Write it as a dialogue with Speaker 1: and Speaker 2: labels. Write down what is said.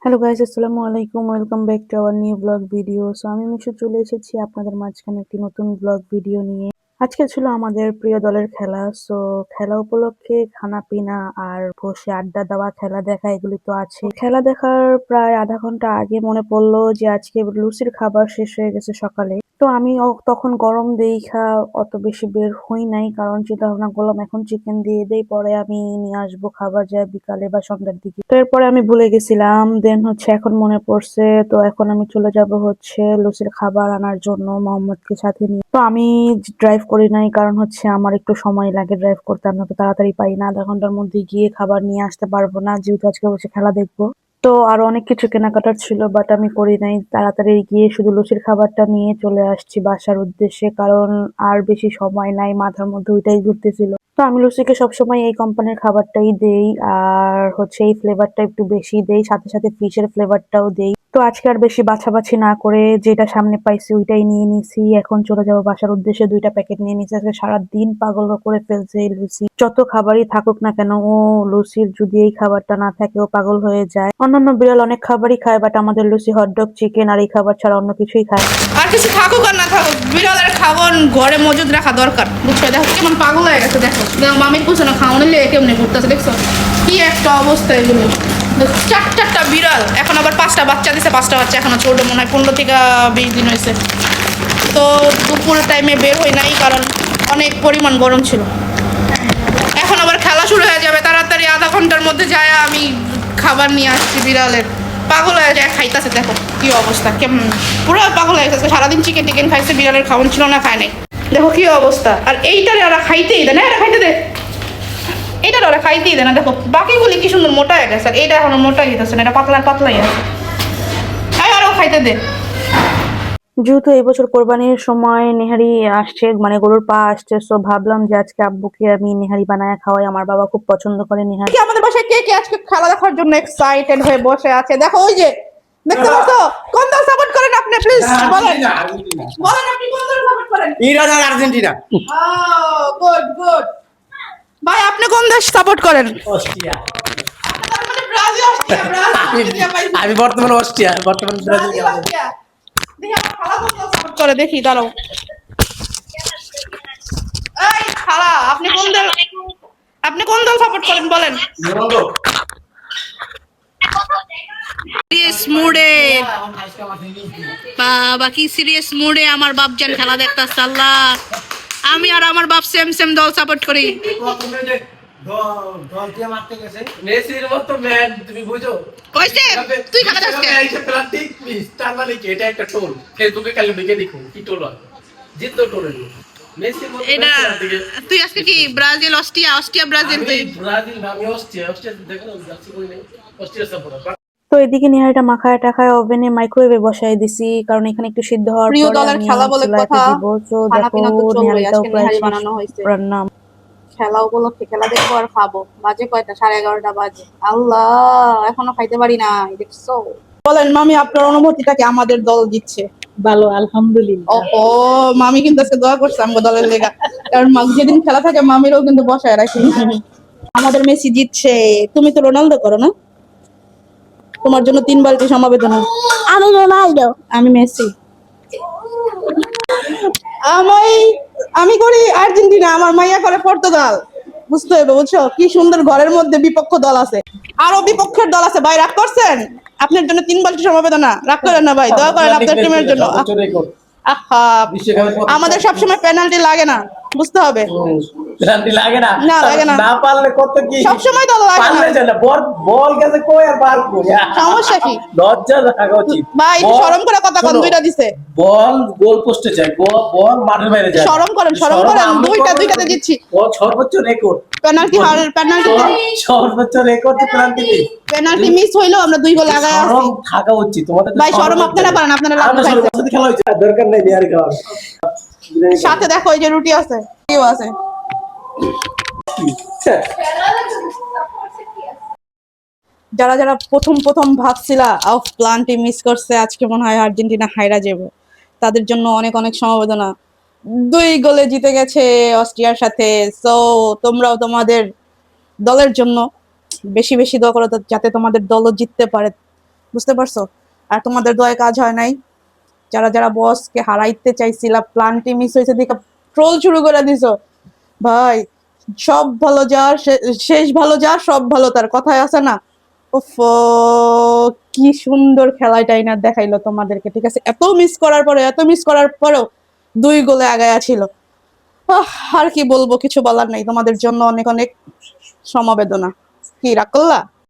Speaker 1: Hello guys, আসসালামু আলাইকুম। Welcome back to our new blog video. So আমি মিশু চলে এসেছি আপনাদের মাঝখানে একটি নতুন ব্লগ ভিডিও নিয়ে। আজকে ছিল আমাদের প্রিয় দলের খেলা। সো খেলা উপলক্ষে খানা পিনা আর বসে আড্ডা দেওয়া, খেলা দেখা এগুলি তো আছে। খেলা দেখার প্রায় আধা ঘন্টা আগে মনে পড়লো যে আজকে লুচির খাবার শেষ হয়ে গেছে সকালে। তো আমি তখন গরম দেইখা অত বেশি বের হই নাই, কারণ চিন্তা ভাবনা করলাম এখন চিকেন দিয়ে দেই, পরে আমি নিয়ে আসবো খাবার যায় বিকালে বা সন্ধ্যার দিকে। তো এরপরে আমি ভুলে গেছিলাম, দেন হচ্ছে এখন মনে পড়ছে। তো এখন আমি চলে যাব হচ্ছে লুচির খাবার আনার জন্য মোহাম্মদকে সাথে নিয়ে। তো আমি ড্রাইভ করি নাই, কারণ হচ্ছে আমার একটু সময় লাগে ড্রাইভ করতে, আমি তো তাড়াতাড়ি পাই না। আধা ঘন্টার মধ্যে গিয়ে খাবার নিয়ে আসতে পারবো না, যেহেতু আজকে হচ্ছে খেলা দেখবো। তো আরো অনেক কিছু কেনাকাটার ছিল, বাট আমি করি নাই। তাড়াতাড়ি গিয়ে শুধু লুচির খাবারটা নিয়ে চলে আসছি বাসার উদ্দেশ্যে, কারণ আর বেশি সময় নাই, মাথার মধ্যে ওইটাই ঘুরতেছিল। তো আমি লুচিকে সবসময় এই কোম্পানির খাবারটাই দেই, আর হচ্ছে এই ফ্লেভারটা একটু বেশি দেই, সাথে সাথে ফিশের ফ্লেভারটাও দেই। তো আজকে আর বেশি বাছাবাছি না করে যেটা সামনে পাইছি ওইটাই নিয়ে নিছি। এখন চলে যাবো বাসার উদ্দেশ্যে। 2টা প্যাকেট নিয়ে নিছি। আজকে সারাদিন পাগল করে ফেলছে এই লুচি। যত খাবারই থাকুক না কেন, ও লুচির যদি এই খাবারটা না থাকে ও পাগল হয়ে যায়। অন্যান্য বিড়াল অনেক খাবারই খায়, বাট আমাদের লুচি, হটডগ, চিকেন আর এই খাবার ছাড়া অন্য কিছুই খায় না।
Speaker 2: আর কিছু থাকুক আর না থাকুক, বিড়ালের খাবার ঘরে মজুদ রাখা দরকার, বুঝছো? দেখো কেমন পাগল হয়ে গেছে। দেখো দেখো মামির পিছনে খাওয়ানো লেগে কেমনি ঘুরতেছে, দেখছো কি একটা অবস্থা এগুলো। চারটা বিড়াল, এখন আবার 5টা বাচ্চা দিছে। 5টা বাচ্চা এখনো ছোট, মনে হয় 15 থেকে 20 দিন হয়েছে। তো দুপুর টাইমে বের হই নাই, কারণ অনেক পরিমাণ গরম ছিল। এখন আবার খেলা শুরু হয়ে যাবে, তাড়াতাড়ি আধা ঘন্টার মধ্যে যায় আমি খাবার নিয়ে আসছি বিড়ালের। পাগল হয়ে যায়, খাইতেছে। দেখো কি অবস্থা, কেমন পুরো পাগল হয়ে গেছে। সারাদিন চিকেন টিকেন খাইছে, বিড়ালের খাওয়ান ছিল না, খায় নাই। দেখো কি অবস্থা। আর এইটারে ওরা খাইতেই দেয় না, এটা খাইতে দে, এইটারে ওরা খাইতেই দেয় না। দেখো বাকিগুলি কি সুন্দর মোটা হয়ে গেছে, আর এইটা এখনো মোটা হইতেছে না, এটা পাতলাই আছে। আরও খাইতে দে।
Speaker 1: যেহেতু এই বছর কোরবানির সময় নেহারি আসছে, মানে গরুর পা আসছে, সো ভাবলাম যে আজকে আব্বুকে আমি নেহারি বানায় খাওয়াই। আমার বাবা খুব পছন্দ করে নেহারি।
Speaker 2: কি আমাদের বাসায় কে কে আজকে খেলা দেখার জন্য এক্সাইটেড হয়ে বসে আছে? দেখো ওই যে, দেখতে পাচ্ছ? কোন দল সাপোর্ট করেন আপনি? প্লিজ বলেন, বলেন আপনি কোন দল সাপোর্ট করেন?
Speaker 3: ইরান আর আর্জেন্টিনা।
Speaker 2: Good good. ভাই আপনি কোন দেশ সাপোর্ট করেন?
Speaker 3: অস্ট্রিয়া।
Speaker 2: মানে ব্রাজিল, অস্ট্রিয়া,
Speaker 3: আমি বর্তমানে অস্ট্রিয়া, বর্তমানে ব্রাজিল।
Speaker 2: দেখি আমার খালা কোন দল সাপোর্ট করে, দেখি দাঁড়াও। এই খালা, আপনি কোন দল সাপোর্ট করেন বলেন? সিরিয়াস মুডে, বাবা কি সিরিয়াস মুডে আমার বাপজান খেলা দেখতাছে। আল্লাহ, আমি আর আমার বাপ সেম সেম দল সাপোর্ট করি।
Speaker 3: মেসির মতো ম্যান তুমি বুঝো?
Speaker 2: কইছে তুই খেলা দেখছিস?
Speaker 3: এইটা প্লাস্টিক পিস, তার মানে কি এটা একটা টোল। ফেসবুকে কালি লিখে দেখো কি টোল হয়। জিতলো টোলের। মেসির মতো
Speaker 2: এটা তুই আজকে কি ব্রাজিল অস্ট্রিয়া ব্রাজিল তুই?
Speaker 3: ব্রাজিল না, আমি অস্ট্রিয়া দেখো না, যাচ্ছি কই নাই। Austria supporter.
Speaker 1: তো এদিকে নেহারিটা মাখায় টাখায় ওভেনে মাইক্রোওয়েভে বসাই দিছি, কারণ এখানে একটু সিদ্ধ হওয়ার
Speaker 2: প্রিয়
Speaker 1: পরে
Speaker 2: দলের
Speaker 1: আমি
Speaker 2: খেলা বলে
Speaker 1: চুলাতে
Speaker 2: কথা,
Speaker 1: দিব। তো
Speaker 2: খানা
Speaker 1: দেখো
Speaker 2: পিনা তো চলবে।
Speaker 1: নেহারিটাও
Speaker 2: আজকে
Speaker 1: প্রায়
Speaker 2: নেহারি
Speaker 1: শেষ
Speaker 2: বানানো হয়েছে
Speaker 1: রান্না।
Speaker 2: খেলা উপলক্ষে। খেলা দেখবো আর খাবো। বাজে কয়টা? 11:30 বাজে। আল্লাহ, এখনো খাইতে পারি না, দেখছো? বলেন মামি, আপনার অনুভূতিটা কি? আমাদের দল জিতছে।
Speaker 4: ভালো, আলহামদুলিল্লাহ।
Speaker 2: ও মামি কিন্তু আজকে দোয়া করছে আমাদের দলের লেগা, কারণ যেদিন খেলা থাকে মামিরও কিন্তু বসায় রাখি। আমাদের মেসি জিতছে। তুমি তো রোনালদো করো না? তোমার জন্য 3 বালতি সমবেদনা।
Speaker 4: আমি রোনালদো।
Speaker 2: আমি মেসি। আমি আমি করি আর্জেন্টিনা, আমার মাইয়া করে পর্তুগাল। বুঝতে হবে, বুঝছো? কি সুন্দর ঘরের মধ্যে বিপক্ষ দল আছে, আরো বিপক্ষের দল আছে। ভাই রাগ করছেন? আপনার জন্য 3 বালতি সমবেদনা। রাগ করেন না ভাই, দোয়া করেন আপনার টিমের জন্য। আহা, আমাদের সবসময় পেনাল্টি লাগে না, বুঝতে হবে।
Speaker 3: পেনাল্টি লাগে না,
Speaker 2: না লাগে না,
Speaker 3: না পারলে কত কি
Speaker 2: সবসময় দল লাগে না।
Speaker 3: পারলে জানা বল বল গেছে কই আর বার করি।
Speaker 2: সমস্যা কি?
Speaker 3: লজ্জা থাকা উচিত
Speaker 2: ভাই একটু শরম করে কথা কোন, 2টা দিছে।
Speaker 3: বল গোল পোস্টে যায়, বল মাঠের বাইরে যায়।
Speaker 2: শরম করেন, শরম করেন। দুইটাতে জিতছি।
Speaker 3: বল সর্বোচ্চ রেকর্ড
Speaker 2: পেনাল্টি
Speaker 3: সর্বোচ্চ রেকর্ড পেনাল্টি।
Speaker 2: পেনাল্টি মিস হইলো, আমরা 2 গোল আগায় আছি।
Speaker 3: শরম থাকা উচিত তোমাদের।
Speaker 2: ভাই শরম আপনারা পারেন, আপনারা লাগবে খাইতে।
Speaker 3: খেলা হইছে, দরকার নাই বিহার খাওয়ার।
Speaker 2: সাথে দেখো এই যে রুটি আছে, কেউ আছে। যারা যারা প্রথম ভাবছিলা অফ প্ল্যানটি মিস করছে, আজকে মনে হয় আর্জেন্টিনা হাইরা যাবে, তাদের জন্য অনেক অনেক সমবেদনা। 2 গোলে জিতে গেছে অস্ট্রিয়ার সাথে। সো তোমরাও তোমাদের দলের জন্য বেশি বেশি দোয়া করো, যাতে তোমাদের দলও জিততে পারে। বুঝতে পারছো? আর তোমাদের দয়ায় কাজ হয় নাই। যারা যারা বসকে হারাইতে চাইছিলা, প্ল্যানটি মিস হয়েছে দিকে ট্রোল শুরু করে দিছো। ভাই, সব ভালো যার শেষ ভালো যার সব ভালো তার, কথায় আছে না? উফ, কি সুন্দর খেলাটাই না দেখাইলো তোমাদেরকে। ঠিক আছে, এত মিস করার পরে, এত মিস করার পরেও 2 গোলে আগায়া ছিল। আর কি বলবো, কিছু বলার নাই। তোমাদের জন্য অনেক অনেক সমবেদনা। কি রাগ করলা?